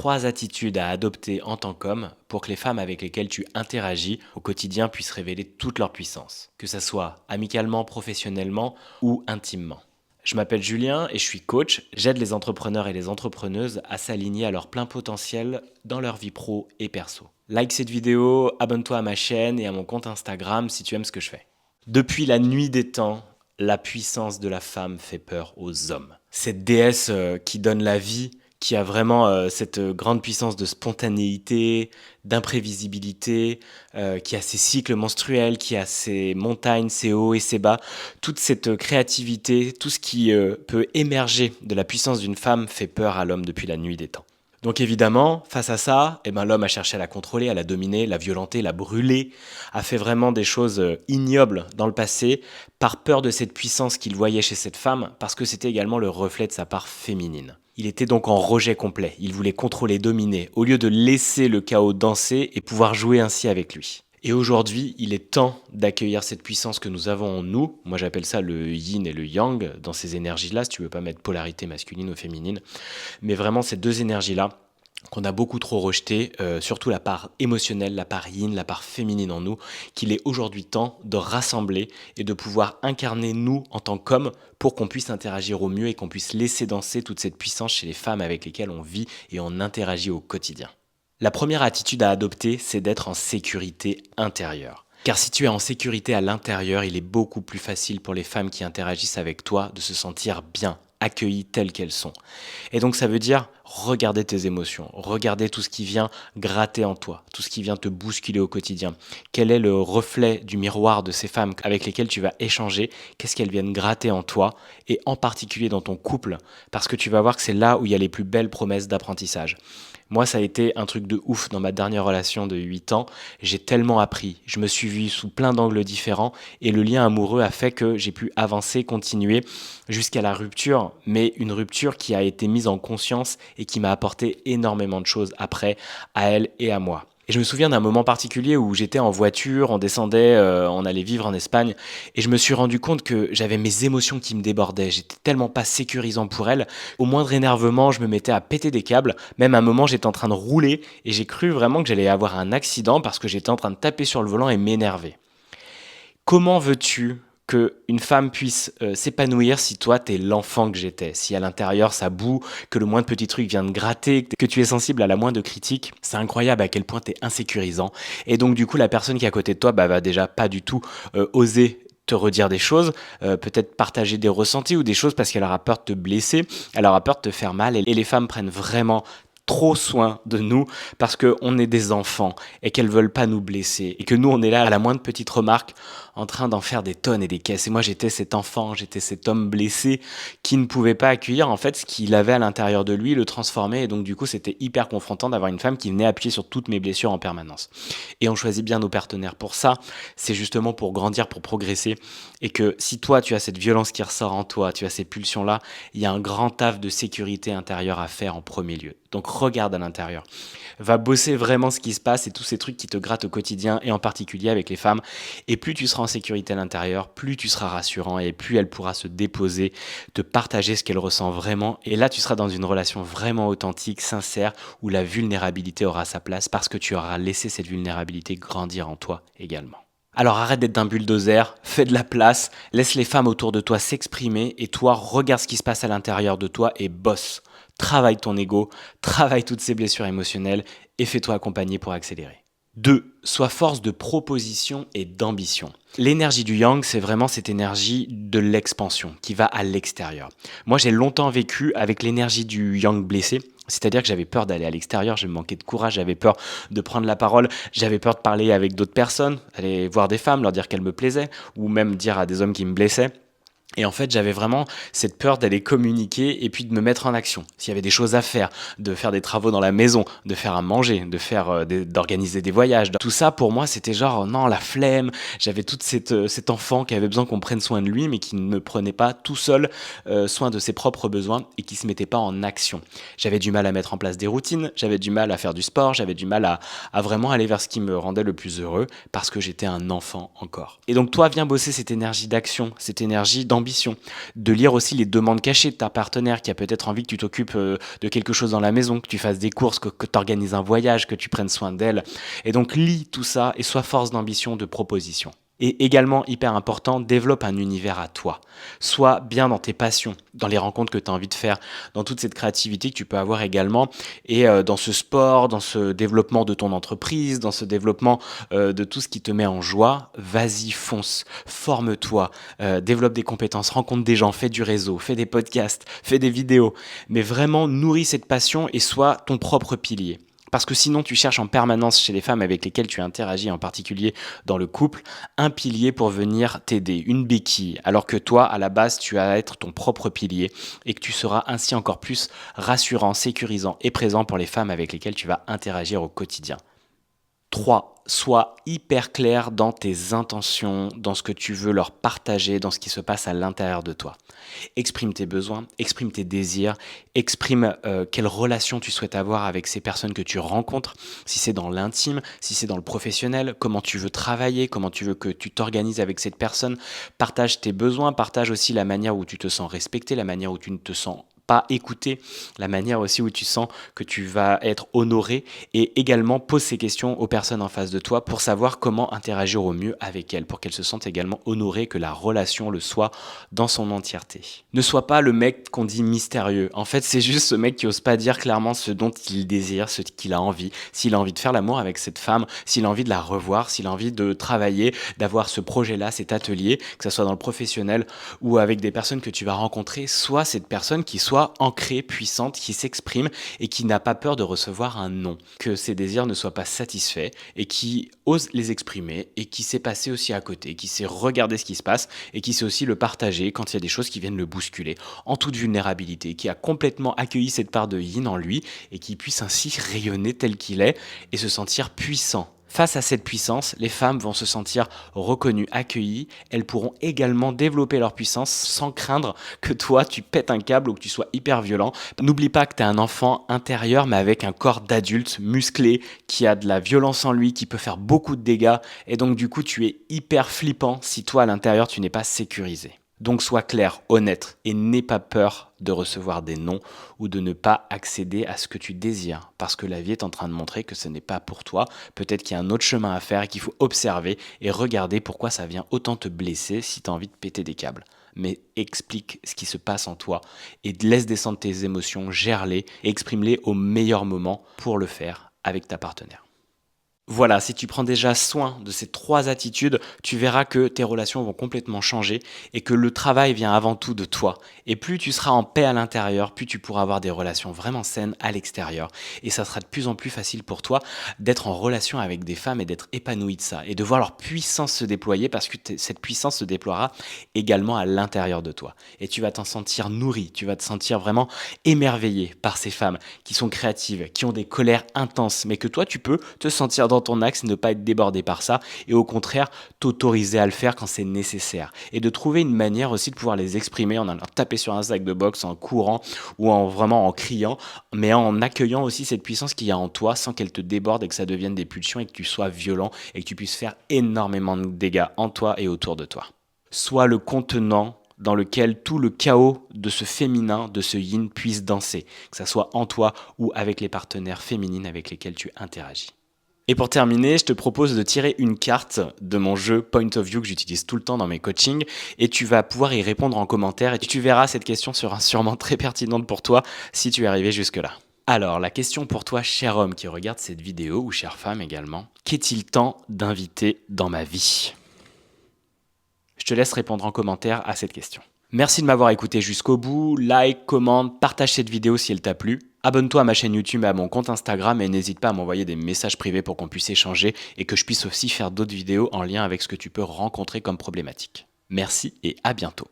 3 attitudes à adopter en tant qu'homme pour que les femmes avec lesquelles tu interagis au quotidien puissent révéler toute leur puissance, que ça soit amicalement, professionnellement ou intimement. Je m'appelle Julien et je suis coach. J'aide les entrepreneurs et les entrepreneuses à s'aligner à leur plein potentiel dans leur vie pro et perso. Like cette vidéo, abonne-toi à ma chaîne et à mon compte Instagram si tu aimes ce que je fais. Depuis la nuit des temps, la puissance de la femme fait peur aux hommes. Cette déesse qui donne la vie, qui a vraiment cette grande puissance de spontanéité, d'imprévisibilité, qui a ses cycles menstruels, qui a ses montagnes, ses hauts et ses bas. Toute cette créativité, tout ce qui peut émerger de la puissance d'une femme fait peur à l'homme depuis la nuit des temps. Donc évidemment, face à ça, l'homme a cherché à la contrôler, à la dominer, la violenter, la brûler, a fait vraiment des choses ignobles dans le passé, par peur de cette puissance qu'il voyait chez cette femme, parce que c'était également le reflet de sa part féminine. Il était donc en rejet complet, il voulait contrôler, dominer, au lieu de laisser le chaos danser et pouvoir jouer ainsi avec lui. Et aujourd'hui, il est temps d'accueillir cette puissance que nous avons en nous. Moi, j'appelle ça le yin et le yang, dans ces énergies-là, si tu veux pas mettre polarité masculine ou féminine. Mais vraiment, ces deux énergies-là, qu'on a beaucoup trop rejetées, surtout la part émotionnelle, la part yin, la part féminine en nous, qu'il est aujourd'hui temps de rassembler et de pouvoir incarner nous en tant qu'hommes pour qu'on puisse interagir au mieux et qu'on puisse laisser danser toute cette puissance chez les femmes avec lesquelles on vit et on interagit au quotidien. La première attitude à adopter, c'est d'être en sécurité intérieure. Car si tu es en sécurité à l'intérieur, il est beaucoup plus facile pour les femmes qui interagissent avec toi de se sentir bien, accueillies telles qu'elles sont. Et donc ça veut dire regarder tes émotions, regarder tout ce qui vient gratter en toi, tout ce qui vient te bousculer au quotidien. Quel est le reflet du miroir de ces femmes avec lesquelles tu vas échanger? Qu'est-ce qu'elles viennent gratter en toi et en particulier dans ton couple? Parce que tu vas voir que c'est là où il y a les plus belles promesses d'apprentissage. Moi, ça a été un truc de ouf dans ma dernière relation de 8 ans. J'ai tellement appris. Je me suis vu sous plein d'angles différents et le lien amoureux a fait que j'ai pu avancer, continuer jusqu'à la rupture, mais une rupture qui a été mise en conscience et qui m'a apporté énormément de choses après, à elle et à moi. Et je me souviens d'un moment particulier où j'étais en voiture, on descendait, on allait vivre en Espagne, et je me suis rendu compte que j'avais mes émotions qui me débordaient. J'étais tellement pas sécurisant pour elle. Au moindre énervement, je me mettais à péter des câbles. Même à un moment, j'étais en train de rouler, et j'ai cru vraiment que j'allais avoir un accident parce que j'étais en train de taper sur le volant et m'énerver. Comment veux-tu qu'une femme puisse s'épanouir si toi, t'es l'enfant que j'étais? Si à l'intérieur, ça boue, que le moindre petit truc vient de gratter, que tu es sensible à la moindre critique, c'est incroyable à quel point t'es insécurisant. Et donc, du coup, la personne qui est à côté de toi va déjà pas du tout oser te redire des choses, peut-être partager des ressentis ou des choses parce qu'elle aura peur de te blesser, elle aura peur de te faire mal. Et les femmes prennent vraiment trop soin de nous parce qu'on est des enfants et qu'elles veulent pas nous blesser et que nous on est là à la moindre petite remarque en train d'en faire des tonnes et des caisses. Et moi j'étais cet enfant, j'étais cet homme blessé qui ne pouvait pas accueillir en fait ce qu'il avait à l'intérieur de lui, le transformer, et donc du coup c'était hyper confrontant d'avoir une femme qui venait appuyer sur toutes mes blessures en permanence. Et on choisit bien nos partenaires pour ça, c'est justement pour grandir, pour progresser, et que si toi tu as cette violence qui ressort en toi, tu as ces pulsions là, il y a un grand taf de sécurité intérieure à faire en premier lieu. Donc regarde à l'intérieur, va bosser vraiment ce qui se passe et tous ces trucs qui te grattent au quotidien et en particulier avec les femmes. Et plus tu seras en sécurité à l'intérieur, plus tu seras rassurant et plus elle pourra se déposer, te partager ce qu'elle ressent vraiment. Et là, tu seras dans une relation vraiment authentique, sincère, où la vulnérabilité aura sa place parce que tu auras laissé cette vulnérabilité grandir en toi également. Alors arrête d'être d'un bulldozer, fais de la place, laisse les femmes autour de toi s'exprimer et toi, regarde ce qui se passe à l'intérieur de toi et bosse. Travaille ton ego, travaille toutes ces blessures émotionnelles et fais-toi accompagner pour accélérer. 2. Sois force de proposition et d'ambition. L'énergie du yang, c'est vraiment cette énergie de l'expansion qui va à l'extérieur. Moi, j'ai longtemps vécu avec l'énergie du yang blessé, c'est-à-dire que j'avais peur d'aller à l'extérieur, je me manquais de courage, j'avais peur de prendre la parole, j'avais peur de parler avec d'autres personnes, aller voir des femmes, leur dire qu'elles me plaisaient, ou même dire à des hommes qui me blessaient. Et en fait, j'avais vraiment cette peur d'aller communiquer et puis de me mettre en action. S'il y avait des choses à faire, de faire des travaux dans la maison, de faire à manger, de faire d'organiser des voyages. Tout ça, pour moi, c'était genre, non, la flemme. J'avais tout cet enfant qui avait besoin qu'on prenne soin de lui, mais qui ne prenait pas tout seul soin de ses propres besoins et qui se mettait pas en action. J'avais du mal à mettre en place des routines, j'avais du mal à faire du sport, j'avais du mal à vraiment aller vers ce qui me rendait le plus heureux parce que j'étais un enfant encore. Et donc, toi, viens bosser cette énergie d'action, cette énergie d'ambition d'ambition, de lire aussi les demandes cachées de ta partenaire qui a peut-être envie que tu t'occupes de quelque chose dans la maison, que tu fasses des courses, que tu organises un voyage, que tu prennes soin d'elle. Et donc lis tout ça et sois force d'ambition, de proposition. Et également, hyper important, développe un univers à toi. Sois bien dans tes passions, dans les rencontres que tu as envie de faire, dans toute cette créativité que tu peux avoir également, et dans ce sport, dans ce développement de ton entreprise, dans ce développement de tout ce qui te met en joie. Vas-y, fonce, forme-toi, développe des compétences, rencontre des gens, fais du réseau, fais des podcasts, fais des vidéos, mais vraiment nourris cette passion et sois ton propre pilier. Parce que sinon, tu cherches en permanence chez les femmes avec lesquelles tu interagis, en particulier dans le couple, un pilier pour venir t'aider, une béquille. Alors que toi, à la base, tu vas être ton propre pilier et que tu seras ainsi encore plus rassurant, sécurisant et présent pour les femmes avec lesquelles tu vas interagir au quotidien. 3. Sois hyper clair dans tes intentions, dans ce que tu veux leur partager, dans ce qui se passe à l'intérieur de toi. Exprime tes besoins, exprime tes désirs, exprime quelle relation tu souhaites avoir avec ces personnes que tu rencontres, si c'est dans l'intime, si c'est dans le professionnel, comment tu veux travailler, comment tu veux que tu t'organises avec cette personne. Partage tes besoins, partage aussi la manière où tu te sens respecté, la manière où tu ne te sens pas écouté, la manière aussi où tu sens que tu vas être honoré, et également pose ces questions aux personnes en face de toi pour savoir comment interagir au mieux avec elles, pour qu'elles se sentent également honorées, que la relation le soit dans son entièreté. Ne sois pas le mec qu'on dit mystérieux. En fait, c'est juste ce mec qui ose pas dire clairement ce dont il désire, ce qu'il a envie. S'il a envie de faire l'amour avec cette femme, s'il a envie de la revoir, s'il a envie de travailler, d'avoir ce projet-là, cet atelier, que ce soit dans le professionnel ou avec des personnes que tu vas rencontrer, soit cette personne qui soit ancrée, puissante, qui s'exprime et qui n'a pas peur de recevoir un non. Que ses désirs ne soient pas satisfaits et qui ose les exprimer et qui sait passer aussi à côté, qui sait regarder ce qui se passe et qui sait aussi le partager quand il y a des choses qui viennent le bousculer en toute vulnérabilité, qui a complètement accueilli cette part de yin en lui et qui puisse ainsi rayonner tel qu'il est et se sentir puissant. Face à cette puissance, les femmes vont se sentir reconnues, accueillies. Elles pourront également développer leur puissance sans craindre que toi, tu pètes un câble ou que tu sois hyper violent. N'oublie pas que tu es un enfant intérieur, mais avec un corps d'adulte musclé, qui a de la violence en lui, qui peut faire beaucoup de dégâts. Et donc, du coup, tu es hyper flippant si toi, à l'intérieur, tu n'es pas sécurisé. Donc sois clair, honnête et n'aie pas peur de recevoir des non ou de ne pas accéder à ce que tu désires parce que la vie est en train de montrer que ce n'est pas pour toi. Peut-être qu'il y a un autre chemin à faire et qu'il faut observer et regarder pourquoi ça vient autant te blesser si tu as envie de péter des câbles. Mais explique ce qui se passe en toi et laisse descendre tes émotions, gère-les et exprime-les au meilleur moment pour le faire avec ta partenaire. Voilà, si tu prends déjà soin de ces 3 attitudes, tu verras que tes relations vont complètement changer et que le travail vient avant tout de toi. Et plus tu seras en paix à l'intérieur, plus tu pourras avoir des relations vraiment saines à l'extérieur. Et ça sera de plus en plus facile pour toi d'être en relation avec des femmes et d'être épanoui de ça et de voir leur puissance se déployer parce que cette puissance se déploiera également à l'intérieur de toi. Et tu vas t'en sentir nourri, tu vas te sentir vraiment émerveillé par ces femmes qui sont créatives, qui ont des colères intenses, mais que toi tu peux te sentir dans ton axe et ne pas être débordé par ça et au contraire t'autoriser à le faire quand c'est nécessaire et de trouver une manière aussi de pouvoir les exprimer en allant taper sur un sac de boxe, en courant ou en vraiment en criant, mais en accueillant aussi cette puissance qu'il y a en toi sans qu'elle te déborde et que ça devienne des pulsions et que tu sois violent et que tu puisses faire énormément de dégâts en toi et autour de toi. Sois le contenant dans lequel tout le chaos de ce féminin, de ce yin puisse danser, que ça soit en toi ou avec les partenaires féminines avec lesquels tu interagis. Et pour terminer, je te propose de tirer une carte de mon jeu Point of View que j'utilise tout le temps dans mes coachings et tu vas pouvoir y répondre en commentaire et tu verras, cette question sera sûrement très pertinente pour toi si tu es arrivé jusque-là. Alors, la question pour toi, cher homme qui regarde cette vidéo, ou chère femme également, qu'est-il temps d'inviter dans ma vie ? Je te laisse répondre en commentaire à cette question. Merci de m'avoir écouté jusqu'au bout, like, commente, partage cette vidéo si elle t'a plu. Abonne-toi à ma chaîne YouTube et à mon compte Instagram et n'hésite pas à m'envoyer des messages privés pour qu'on puisse échanger et que je puisse aussi faire d'autres vidéos en lien avec ce que tu peux rencontrer comme problématique. Merci et à bientôt.